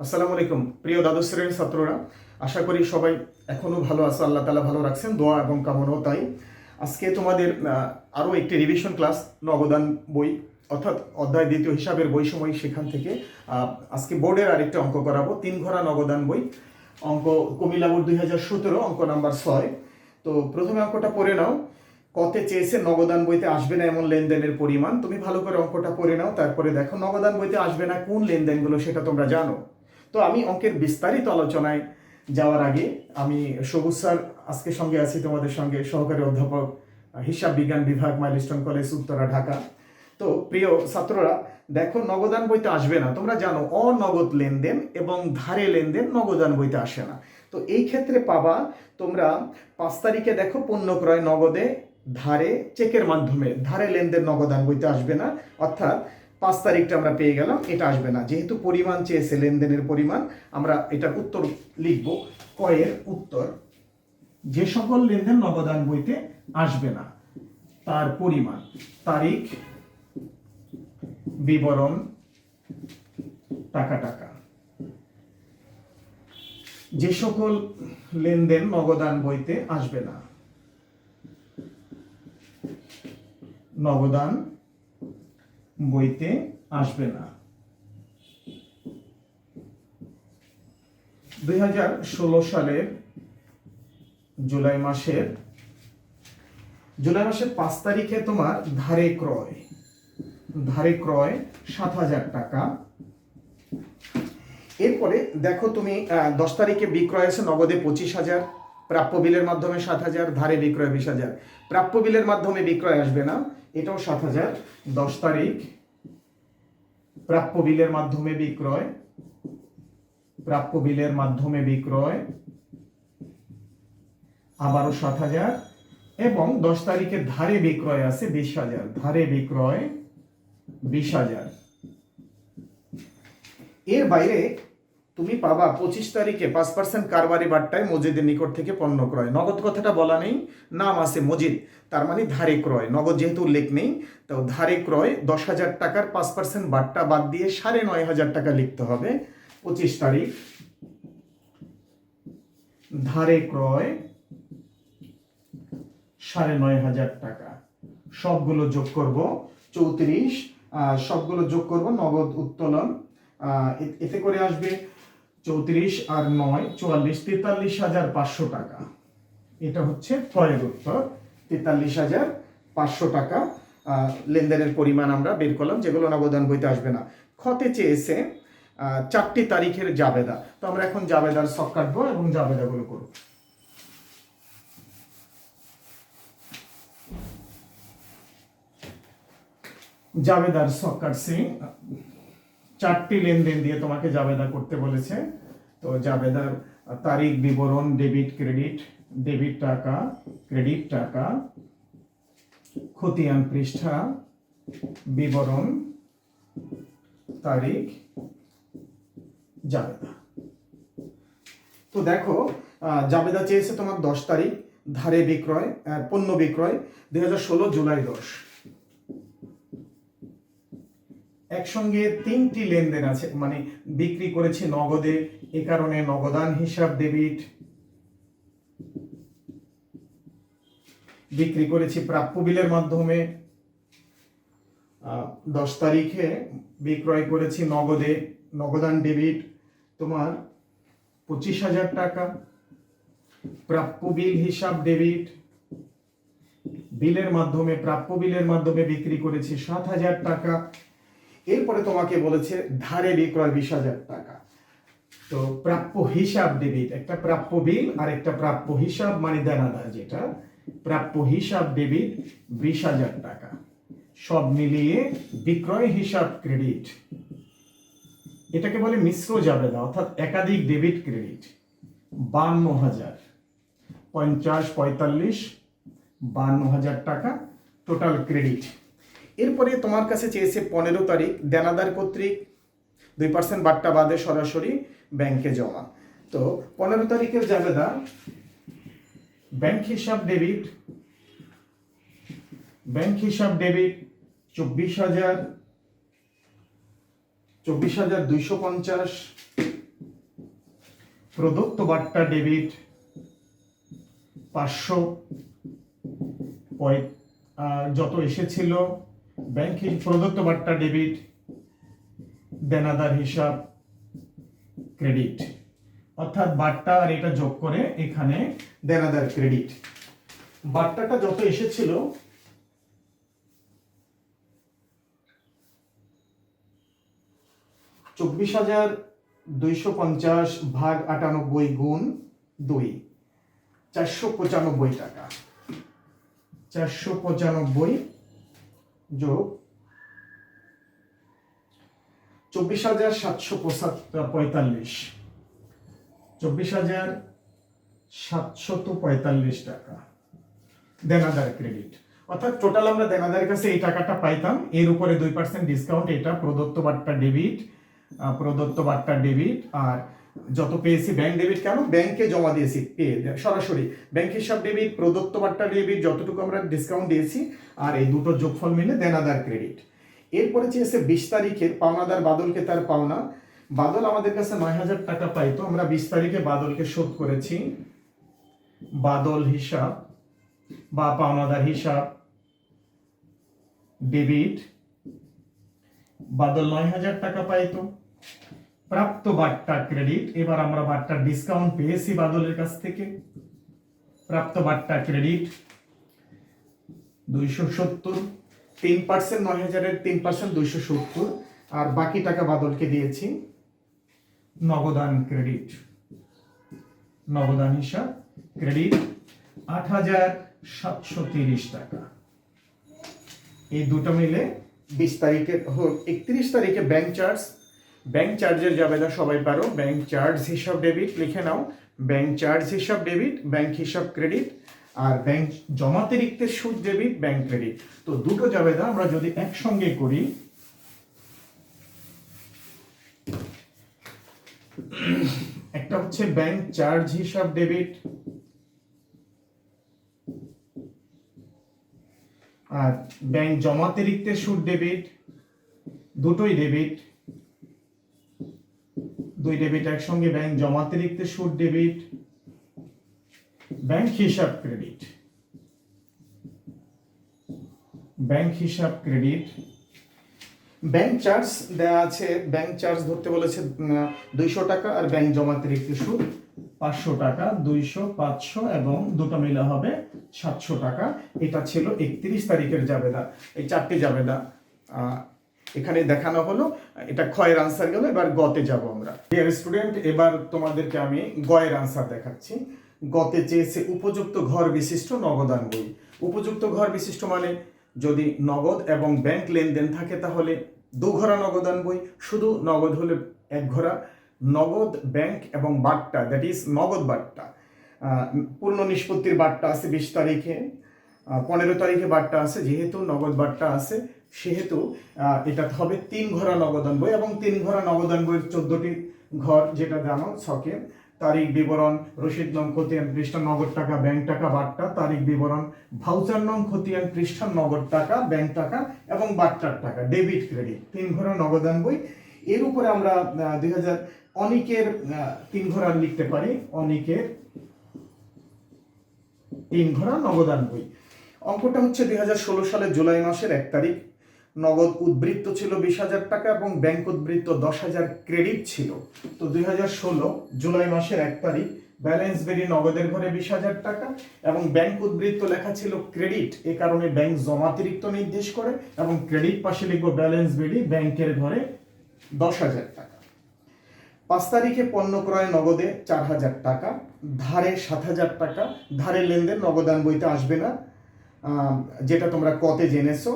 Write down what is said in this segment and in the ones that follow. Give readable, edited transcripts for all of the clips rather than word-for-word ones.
আসসালামু আলাইকুম প্রিয় দ্বাদশ শ্রেণীর ছাত্ররা, আশা করি সবাই এখনো ভালো আছো। আল্লাহ তাআলা ভালো রাখছেন, দোয়া এবং কামনাও তাই। আজকে তোমাদের আরও একটি রিভিশন ক্লাস, নগদান বই অর্থাৎ অধ্যায় দ্বিতীয় হিসাবের বই সময়, সেখান থেকে আজকে বোর্ডের আরেকটা অঙ্ক করাবো। 3 ঘরা নগদান বই, অঙ্ক কুমিল্লা বোর্ড 2017, অঙ্ক নাম্বার 6। তো প্রথমে অঙ্কটা পড়ে নাও। কতে চেয়েছে নগদান বইতে আসবে না এমন লেনদেনের পরিমাণ। তুমি ভালো করে অঙ্কটা পড়ে নাও, তারপরে দেখো নগদান বইতে আসবে না কোন লেনদেনগুলো সেটা তোমরা জানো। তো আমি অঙ্কের বিস্তারিত আলোচনায় যাওয়ার আগে আমি সবুজ স্যার আজকে সঙ্গে আছি তোমাদের সঙ্গে, সহকারী অধ্যাপক, হিসাব বিজ্ঞান বিভাগ, মাইলস্টোন কলেজ, উত্তরা, ঢাকা। তো প্রিয় ছাত্ররা, দেখো নগদান বইতে আসবে না, তোমরা জানো অনগদ লেনদেন এবং ধারে লেনদেন নগদান বইতে আসে না। তো এই ক্ষেত্রে পাবা তোমরা 5 তারিখে দেখো পণ্য ক্রয় নগদে, ধারে, চেকের মাধ্যমে। ধারে লেনদেন নগদান বইতে আসবে না, অর্থাৎ 5 তারিখটা আমরা পেয়ে গেলাম, এটা আসবে না। যেহেতু পরিমাণ চেয়েছে, লেনদেনের পরিমাণ, আমরা এটার উত্তর লিখব। কয়ের উত্তর, যে সকল লেনদেন নগদান বইতে আসবে না তার পরিমাণ, তারিখ, বিবরণ, টাকা টাকা। যে সকল লেনদেন নগদান বইতে আসবে না, নগদান বইতে আসবে না। 2016 সালের জুলাই মাসের 5 তারিখে তোমার ধারে ক্রয় 7,000 টাকা। এরপরে দেখো তুমি 10 তারিখে বিক্রয় আছে নগদে 25,000, প্রাপ্য বিলের মাধ্যমে 7,000, ধারে বিক্রয় 20,000। প্রাপ্য বিলের মাধ্যমে বিক্রয় আসবে না, এটাও 7,000। 10 তারিখ প্রাপ্য বিলের মাধ্যমে বিক্রয়, আবারও 7,000। এবং 10 তারিখে ধারে বিক্রয় আছে 20,000, ধারে বিক্রয় 20,000। এর বাইরে তুমি পাবা 25 তারিখে 5% কারবারি বাট্টায় মজিদের নিকট থেকে পণ্য ক্রয়। নগদ কথাটা বলা নেই, নাম আছে মজিদ, তার মানে ধারে ক্রয়। নগদ যেহেতু উল্লেখ নেই, তো ধারে ক্রয় 10,000 টাকার 5% বাট্টা বাদ দিয়ে 9,500 টাকা লিখতে হবে। 25 তারিখ ধারে ক্রয় 9,500 টাকা। সবগুলো যোগ করব 34, সবগুলো যোগ করব, নগদ উত্তোলন, এতে করে আসবে 34 আর 9 44, 43,500 টাকা। এটা হচ্ছে ক্ষয়ের উত্তর, 43,500 টাকা লেনদেনের পরিমাণ আমরা বের করলাম, যেগুলো নগদান বইতে আসবে না। খতে চেয়েছে 4টি তারিখের জাবেদা। তো আমরা এখন জাবেদার ছক কাটবো এবং জাবেদাগুলো করব। জাবেদার ছক কাটছি, 4টি লেনদেন দিয়ে তোমাকে জাবেদা করতে বলেছে। তো জাবেদার তারিখ, বিবরণ, ডেবিট ক্রেডিট, ডেবিট টাকা, ক্রেডিট টাকা, খতিয়ান পৃষ্ঠা, বিবরণ, তারিখ, জাবেদা। তো দেখো জাবেদা চেয়েছে তোমার 10 তারিখ, ধারে বিক্রয়, পণ্য বিক্রয় 2016 জুলাই 10। একসঙ্গে 3টি লেনদেন আছে, মানে বিক্রি করেছি নগদে, এ কারণে নগদান হিসাব ডেবিট। বিক্রি করেছি প্রাপ্য বিলের মাধ্যমে, 10 তারিখে বিক্রয় করেছি নগদে, নগদান ডেবিট তোমার 25,000 টাকা। প্রাপ্য বিল হিসাব ডেবিট, বিলের মাধ্যমে, প্রাপ্য বিলের মাধ্যমে বিক্রি করেছি 7,000 টাকা। এরপরে তোমাকে বলেছে ধারে বিক্রয় 20,000 টাকা। তো প্রাপ্য হিসাব ডেবিট, একটা প্রাপ্য বিল আর একটা প্রাপ্য হিসাব, মানে দেনাদার যেটা, প্রাপ্য হিসাব ডেবিট 20,000 টাকা। সব মিলিয়ে বিক্রয় হিসাব ক্রেডিট, এটাকে বলে মিশ্র জাবেদা, অর্থাৎ একাধিক ডেবিট ক্রেডিট, 52,000। 50, 45, 52,000 টাকা টোটাল ক্রেডিট। এরপরে তোমার কাছে চেয়েছে 15 তারিখ, দেনাদার কর্তৃক 2% বাট্টা বাদে সরাসরি ব্যাংকে জমা। তো 15 তারিখের জাবেদা, ব্যাংক হিসাব ডেবিট, 24,250, প্রদত্ত বার্তা ডেবিট 500, যত এসেছিল ব্যাংক প্রদত্ত বার্তা ডেবিট, দেনাদার হিসাব ক্রেডিট, অর্থাৎ বার্তা আর এটা যোগ করে এখানে দেনাদার ক্রেডিট। বার্তাটা যত এসেছিল 24,250 ভাগ 98 গুণ 2, 495 টাকা। 495 যোগ 24,745, 24,745 টাকা দেনাদার ক্রেডিট। অর্থাৎ টোটাল আমরা দেনাদারের কাছে এই টাকাটা পাইতাম, এর উপরে 2% ডিসকাউন্ট, এটা প্রদত্ত বার্তা ডেবিট, আর যত পেয়েছি ব্যাংক ডেবিট, কেন ব্যাংকে জমা দিয়েছি পেয়ে সরাসরি ব্যাংক হিসাব ডেবিট, প্রদত্ত বার্তা ডেবিট, যতটুকু আমরা ডিসকাউন্ট দিয়েছি, আর এই দুটো যোগফল মিলে দেনাদার ক্রেডিট। এরপরে চেয়েছে 20 তারিখের পাওনাদার বাদলকে তার পাওনা। বাদল আমাদের কাছে 9,000 টাকা পাইতো, আমরা 20 তারিখে বাদলকে শোধ করেছি। বাদল হিসাব বা পাওনাদার হিসাব ডেবিট, বাদল 9,000 টাকা পাইতো। প্রাপ্ত বার্তা ক্রেডিট, এবার আমরা বার্তার ডিসকাউন্ট পেয়েছি বাদলের কাছ থেকে। প্রাপ্ত বার্তা ক্রেডিট 270, 3%, 9,000-এর 3% 270, আর বাকি টাকা বাদলকে দিয়েছি। নগদান ক্রেডিট, নগদান হিসাব ক্রেডিট 8,730 টাকা। এই দুটো মিলে 20 তারিখে 31 তারিখে ব্যাংক চার্জের জাবেদা সবাই পারো। ব্যাংক চার্জ হিসাব ডেবিট লিখে নাও, ব্যাংক চার্জ হিসাব ডেবিট, ব্যাংক হিসাব ক্রেডিট, আর ব্যাংক জমাতিরিক্তের সুদ ডেবিট, ব্যাংক ক্রেডিট। তো দুটো জাবেদা আমরা যদি একসঙ্গে করি, একটা হচ্ছে ব্যাংক চার্জ হিসাব ডেবিট, আর ব্যাংক জমাতিরিক্তের সুদ ডেবিট, দুটোই ডেবিট, দুই ডেবিট একসঙ্গে, ব্যাংক জমাতিরিক্তের সুদ ডেবিট, ব্যাংক হিসাব ক্রেডিট, ব্যাংক হিসাব ক্রেডিট। ব্যাংক চার্জ দেয়া আছে, ব্যাংক চার্জ ধরতে বলেছে 200 টাকা, আর ব্যাংক জমাতিরিক্ত সুদ 500 টাকা, 200, 500 এবং দুটো মিলে হবে 700 টাকা। এটা ছিল 31 তারিখের জাবেদা। এই চারটি জাবেদা এখানে দেখানো হলো। এটা ক্ষয়ের আনসার গেল, এবার গতে যাব আমরা। ডিয়ার স্টুডেন্ট, এবার তোমাদেরকে আমি গয়ের আনসার দেখাচ্ছি। গতে চেয়েছে উপযুক্ত ঘর বিশিষ্ট নগদান বই। উপযুক্ত ঘর বিশিষ্ট মানে যদি নগদ এবং ব্যাংক লেনদেন থাকে তাহলে 2 ঘরা নগদান বই, শুধু নগদ হলে 1 ঘরা। নগদ, ব্যাংক এবং বাট্টা, দ্যাট ইজ নগদ বাট্টা। পূর্ণ নিষ্পত্তির বাট্টা আছে 20 তারিখে, 15 তারিখে বাট্টা আছে, যেহেতু নগদ বাট্টা আছে সেহেতু এটা হবে 3 ঘরা নগদান বই, এবং 3 ঘরা নগদান বইয়ের 14টি ঘর, যেটা জানো ছকে। তারিখ বিবরণ, রসিদ নং, খতিয়ান, পৃষ্ঠা, নগদ টাকা, ব্যাংক টাকা, বাট্টা, তারিখ বিবরণ, ভাউচার নং, খতিয়ান, পৃষ্ঠা, নগদ টাকা, ব্যাংক টাকা এবং বাট্টার টাকা, ডেবিট ক্রেডিট, 3 ঘরা নগদান বই। এর উপরে আমরা 2000 অনিকের 3 ঘরা লিখতে পারি, অনিকের 3 ঘরা নগদান বই। অঙ্কটা হচ্ছে 2016 সালের জুলাই মাসের 1 তারিখ। নগদ উদ্বৃত্ত ছিল 20,000 টাকা এবং ব্যাংক উদ্বৃত্ত 10,000 ক্রেডিট ছিল। তো 2016 জুলাই মাসের 1 তারিখ ব্যালেন্স বেরি নগদের ঘরে 20,000 টাকা এবং ব্যাংক উদ্বৃত্ত লেখা ছিল ক্রেডিট, এ কারণে ব্যাংক জমাতিরিক্ত নির্দেশ করে এবং ক্রেডিট পাশে লিখব ব্যালেন্স বেরি ব্যাংকের ঘরে 10,000 টাকা। 5 তারিখে পণ্য ক্রয় নগদে 4,000 টাকা, ধারে 7,000 টাকা। ধারের লেনদেন নগদান বইতে আসবে না, যেটা তোমরা কতে জেনেছো।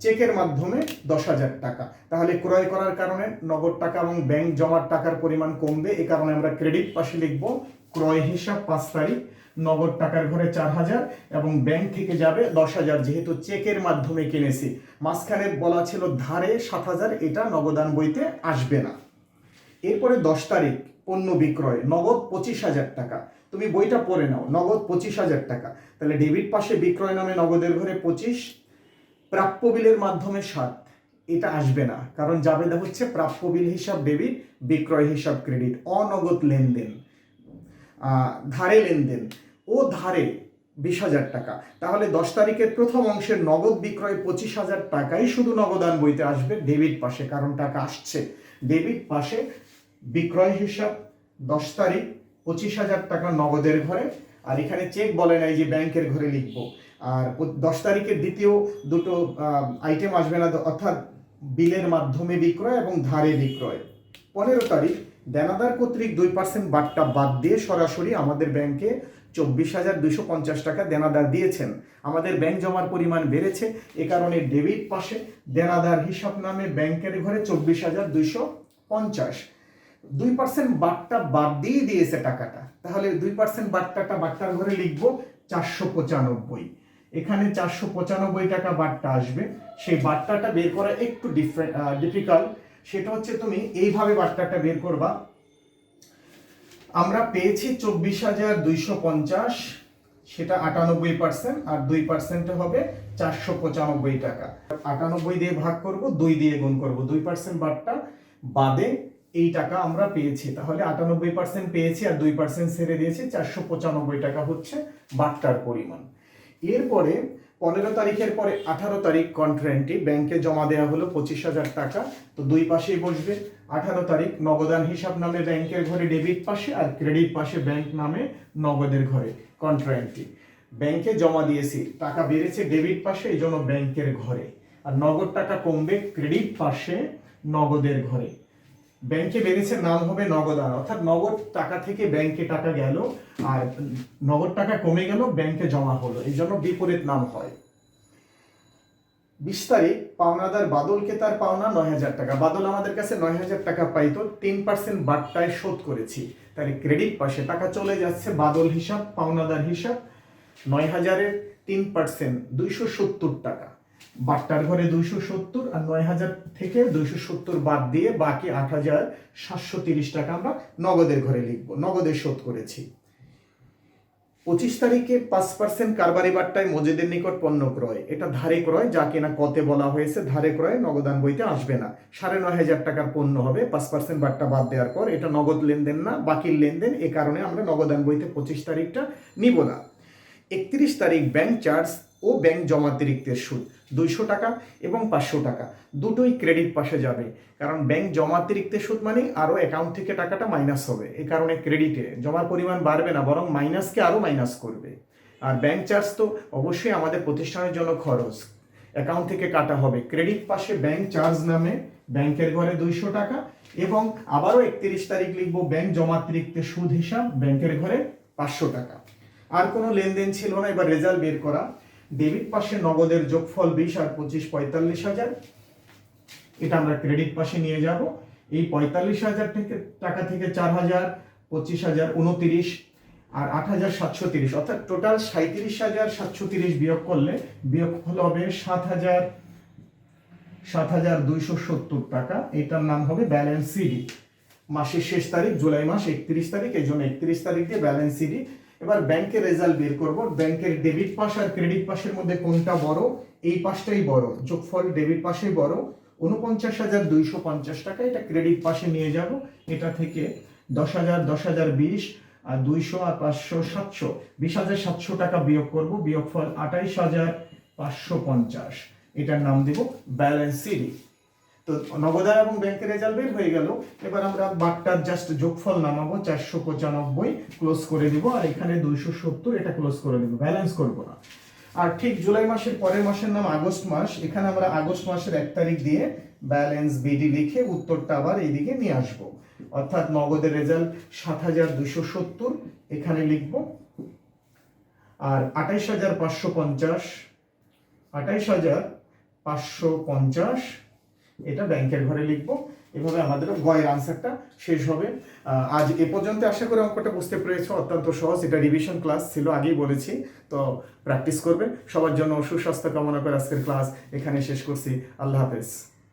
চেকের মাধ্যমে 10,000 টাকা। তাহলে ক্রয় করার কারণে নগদ টাকা এবং ব্যাংক জমার টাকার পরিমাণ কমবে, এ কারণে আমরা ক্রেডিট পাশে লিখব ক্রয় হিসাব 5 তারিখ, নগদ টাকার ঘরে 4,000 এবং ব্যাংক থেকে যাবে 10,000, যেহেতু চেকের মাধ্যমে কিনেছি। মাঝখানে বলা ছিল ধারে 7,000, এটা নগদান বইতে আসবে না। এরপরে 10 তারিখ পণ্য বিক্রয় নগদ 25,000 টাকা। তুমি বইটা পড়ে নাও, নগদ 25,000 টাকা। তাহলে ডেবিট পাশে বিক্রয় নামে নগদের ঘরে 25, প্রাপ্য বিলের মাধ্যমে 7, এটা আসবে না, কারণ জাবেদা হচ্ছে প্রাপ্য বিল হিসাব ডেবিট, বিক্রয় হিসাব ক্রেডিট, অনগদ লেনদেন। ধারে লেনদেন ও ধারে 20,000 টাকা, তাহলে 10 তারিখের প্রথম অংশের নগদ বিক্রয় 25,000 টাকাই শুধু নগদান বইতে আসবে ডেবিট পাশে, কারণ টাকা আসছে ডেবিট পাশে। বিক্রয় হিসাব 10 তারিখ 25,000 টাকা নগদের ঘরে, আর এখানে চেক বলে নাই যে ব্যাংকের ঘরে লিখবো। আর 10 তারিখের দ্বিতীয় দুটো আইটেম আসবে না, অর্থাৎ বিলের মাধ্যমে বিক্রয় এবং ধারে বিক্রয়। 15 তারিখ দেনাদার কর্তৃক 2% বাট্টা বাদ দিয়ে সরাসরি আমাদের ব্যাংকে 24,250 টাকা দেনাদার দিয়েছেন। আমাদের ব্যাংক জমার পরিমাণ বেড়েছে, এ কারণে ডেবিট পাশে দেনাদার হিসাব নামে ব্যাংকের ঘরে 24,250। 2% বাট্টা বাদ দিয়ে দিয়েছে টাকাটা, তাহলে 2% বাট্টাটা বাট্টার ঘরে লিখবো 495। এখানে 495 টাকা বাট্টা আসবে। সেই বাট্টাটা বের করা একটু ডিফিকাল্ট, সেটা হচ্ছে তুমি এইভাবে বাট্টাটা বের করবা। আমরা পেয়েছি 24,250, সেটা 98%, আর 2% হবে 495 টাকা। 98 দিয়ে ভাগ করব, 2 দিয়ে গুণ করব, 2% বাট্টা বাদে এই টাকা আমরা পেয়েছি, তাহলে 98% পেয়েছি আর 2% ছেড়ে দিয়েছি, 495 টাকা হচ্ছে বাট্টার পরিমাণ। এরপরে 15 তারিখের পরে 18 তারিখ কন্ট্রাক্টটি ব্যাংকে জমা দেওয়া হলো 25,000 টাকা, তো দুই পাশেই বসবে। 18 তারিখ নগদান হিসাব নামে ব্যাংকের ঘরে ডেবিট পাশে, আর ক্রেডিট পাশে ব্যাংক নামে নগদের ঘরে কন্ট্রাক্টটি ব্যাংকে জমা দিয়েছি, টাকা বেড়েছে ডেবিট পাশে, এই জন্য ব্যাংকের ঘরে, আর নগদ টাকা কমবে ক্রেডিট পাশে নগদের ঘরে। ব্যাংকে বেড়েছে, নাম হবে নগদান, অর্থাৎ নগদ টাকা থেকে ব্যাংকে টাকা গেল আর নগদ টাকা কমে গেল, ব্যাংকে জমা হলো, এই জন্য বিপরীত নাম হয়। 20 তারিখ পাওনাদার বাদলকে তার পাওনা 9,000 টাকা, বাদল আমাদের কাছে 9,000 টাকা পাইতো, 3% বাট্টায় শোধ করেছি, তাহলে ক্রেডিট পাশে টাকা চলে যাচ্ছে বাদল হিসাব, পাওনাদার হিসাব। 9,000-এর 3% 270 টাকা, বাট্টার ঘরে 270, আর 9,000 থেকে 270 বাদ দিয়ে বাকি 8,730 টাকা আমরা নগদের ঘরে লিখব, নগদে শোধ করেছি। 25 তারিখে 5% কারবারি বাট্টায় মজেদের নিকট পণ্য ক্রয়, এটা ধারে ক্রয়, যা কিনা কতে বলা হয়েছে ধারে ক্রয়, নগদান বইতে আসবে না। 9,500 টাকার পণ্য হবে 5% বাট্টা বাদ দেওয়ার পর, এটা নগদ লেনদেন না, বাকির লেনদেন, এ কারণে আমরা নগদান বইতে 25 তারিখটা নিব না। 31 তারিখ ব্যাংক চার্জ ও ব্যাংক জমাতিরিক্তের সুদ 200 টাকা এবং 500 টাকা দুটোই ক্রেডিট পাশে যাবে, কারণ ব্যাংক জমাতিরিক্তের সুদ মানে আরও অ্যাকাউন্ট থেকে টাকাটা মাইনাস হবে, এই কারণে ক্রেডিটে জমার পরিমাণ বাড়বে না, বরং মাইনাসকে আরও মাইনাস করবে। আর ব্যাংক চার্জ তো অবশ্যই আমাদের প্রতিষ্ঠানের জন্য খরচ, অ্যাকাউন্ট থেকে কাটা হবে। ক্রেডিট পাশে ব্যাংক চার্জ নামে ব্যাংকের ঘরে 200 টাকা, এবং আবারও 31 তারিখ লিখবো ব্যাংক জমাতিরিক্তের সুদ হিসাব, ব্যাংকের ঘরে 500 টাকা। আর কোনো লেনদেন ছিল না, এবার রেজাল্ট বের করা। ডেবিট পাশে নগদের যোগফল 20 আর 25 45,000, এটা আমরা ক্রেডিট পাশে নিয়ে যাব। এই 45,000 থেকে টাকা থেকে 4,000, 25,000 29, আর 8,730, অর্থাৎ টোটাল 37,730 বিয়োগ করলে বিয়োগফল হবে 7,270 টাকা, এটার নাম হবে ব্যালেন্স সিডি। মাসের শেষ তারিখ জুলাই মাস 31 তারিখ, এই জন্য 31 তারিখ দিয়ে ব্যালেন্স সিডি। এবার ব্যাংকের রেজাল্ট বের করব। ব্যাংকের ডেবিট পাশ আর ক্রেডিট পাশের মধ্যে কোনটা বড়? এই পাশটাই বড়, যোগফল ডেবিট পাশেই বড়। 49,250 টাকা, এটা ক্রেডিট পাশে নিয়ে যাব। এটা থেকে 10,000 10,000 20, আর 200 আর 500 700, 20,700 টাকা বিয়োগ করব, বিয়োগফল 28,550, এটার নাম দেব ব্যালেন্স সিডি। তো নগদান এবং ব্যাংকের রেজাল্ট বের হয়ে গেল। এবার আমরা বাট্টার জাস্ট যোগফল নামাবো, 495 ক্লোজ করে দিব, আর এখানে 270, এটা ক্লোজ করে দিব, ব্যালেন্স করব না। আর ঠিক জুলাই মাসের পরের মাসের নাম আগস্ট মাস, এখানে আমরা আগস্ট মাসের 1 তারিখ দিয়ে ব্যালেন্স বিডি লিখে উত্তরটা আবার এইদিকে নিয়ে আসব, অর্থাৎ নগদের রেজাল্ট 7,270 এখানে লিখব, আর 28,550, 28,550 এটা ব্যাংকের ঘরে লিখব। এভাবে আমাদের গয়ের আনসারটা শেষ হবে। আজ এ পর্যন্ত আশা করি অঙ্কটা বুঝতে পেরেছো, অত্যন্ত সহজ, এটা রিভিশন ক্লাস ছিল, আগেই বলেছি, তো প্র্যাকটিস করবে। সবার জন্য সুস্বাস্থ্য কামনা করে আজকের ক্লাস এখানে শেষ করছি। আল্লাহ হাফেজ।